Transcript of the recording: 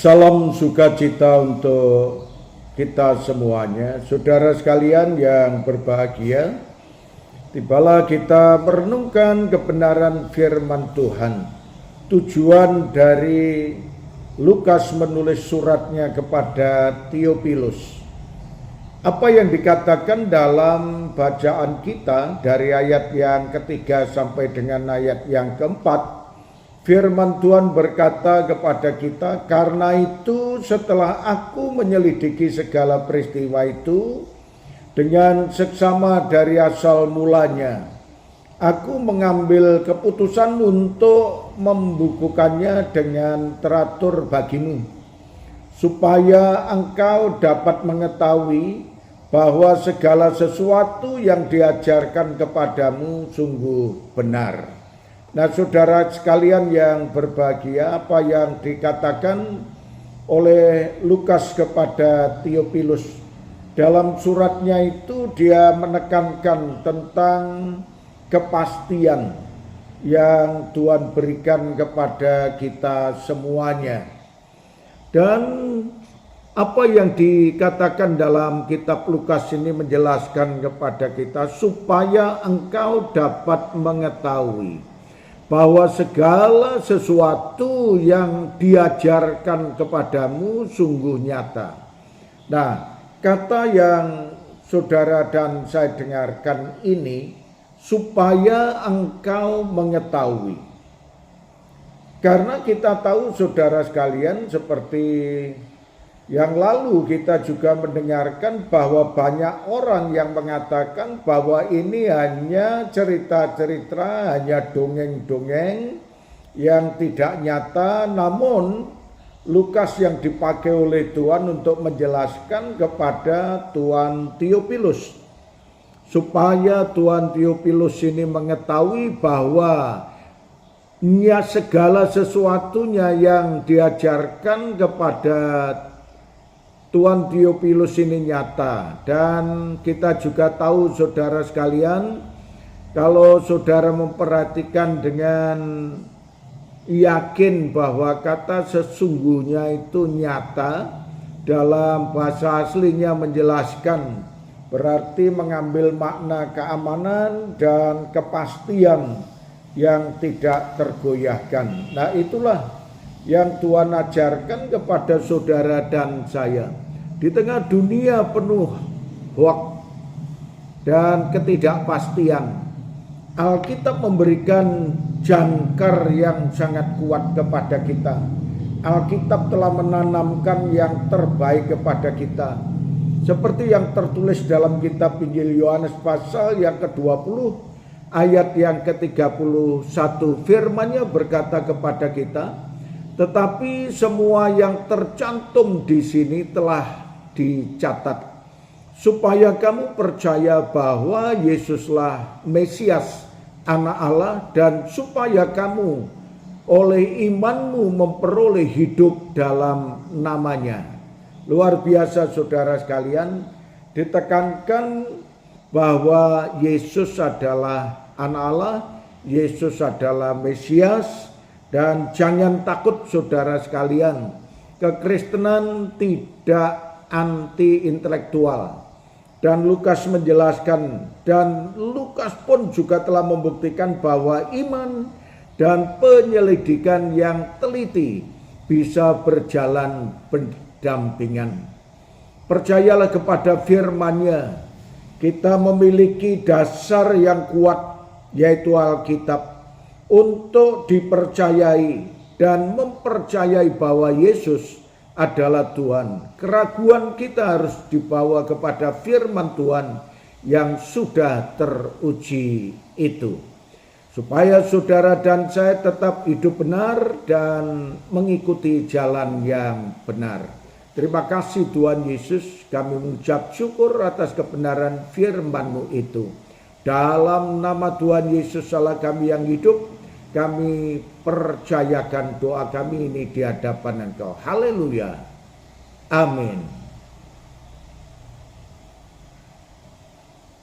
Salam sukacita untuk kita semuanya, saudara sekalian yang berbahagia. Tibalah kita merenungkan kebenaran firman Tuhan. Tujuan dari Lukas menulis suratnya kepada Theophilus. Apa yang dikatakan dalam bacaan kita dari ayat yang ketiga sampai dengan ayat yang keempat, firman Tuhan berkata kepada kita, "Karena itu setelah aku menyelidiki segala peristiwa itu dengan seksama dari asal mulanya, aku mengambil keputusan untuk membukukannya dengan teratur bagimu, supaya engkau dapat mengetahui bahwa segala sesuatu yang diajarkan kepadamu sungguh benar." Nah, saudara sekalian yang berbahagia, apa yang dikatakan oleh Lukas kepada Theophilus dalam suratnya itu, dia menekankan tentang kepastian yang Tuhan berikan kepada kita semuanya. Dan apa yang dikatakan dalam kitab Lukas ini menjelaskan kepada kita supaya engkau dapat mengetahui bahwa segala sesuatu yang diajarkan kepadamu sungguh nyata. Nah, kata yang saudara dan saya dengarkan ini, supaya engkau mengetahui. Karena kita tahu saudara sekalian, seperti yang lalu kita juga mendengarkan bahwa banyak orang yang mengatakan bahwa ini hanya cerita-cerita, hanya dongeng-dongeng yang tidak nyata. Namun Lukas yang dipakai oleh Tuhan untuk menjelaskan kepada Tuan Theophilus, supaya Tuan Theophilus ini mengetahui bahwa segala sesuatunya yang diajarkan kepada Tuan Theophilus ini nyata. Dan kita juga tahu saudara sekalian, kalau saudara memperhatikan dengan yakin bahwa kata sesungguhnya itu nyata, dalam bahasa aslinya menjelaskan, berarti mengambil makna keamanan dan kepastian yang tidak tergoyahkan. Nah, itulah yang Tuhan ajarkan kepada saudara dan saya. Di tengah dunia penuh hoax dan ketidakpastian, Alkitab memberikan jangkar yang sangat kuat kepada kita. Alkitab telah menanamkan yang terbaik kepada kita. Seperti yang tertulis dalam kitab Injil Yohanes pasal yang ke-20 ayat yang ke-31, firman-Nya berkata kepada kita, tetapi semua yang tercantum di sini telah dicatat supaya kamu percaya bahwa Yesuslah Mesias, Anak Allah, dan supaya kamu oleh imanmu memperoleh hidup dalam namanya. Luar biasa saudara sekalian, ditekankan bahwa Yesus adalah Anak Allah, Yesus adalah Mesias. Dan jangan takut saudara sekalian, kekristenan tidak anti intelektual. Dan Lukas menjelaskan, dan Lukas pun juga telah membuktikan bahwa iman dan penyelidikan yang teliti bisa berjalan berdampingan. Percayalah kepada firman-Nya. Kita memiliki dasar yang kuat, yaitu Alkitab, untuk dipercayai dan mempercayai bahwa Yesus adalah Tuhan. Keraguan kita harus dibawa kepada firman Tuhan yang sudah teruji itu, supaya saudara dan saya tetap hidup benar dan mengikuti jalan yang benar. Terima kasih Tuhan Yesus, kami mengucap syukur atas kebenaran firman-Mu itu. Dalam nama Tuhan Yesus Allah kami yang hidup, kami percayakan doa kami ini di hadapan Engkau. Haleluya. Amin.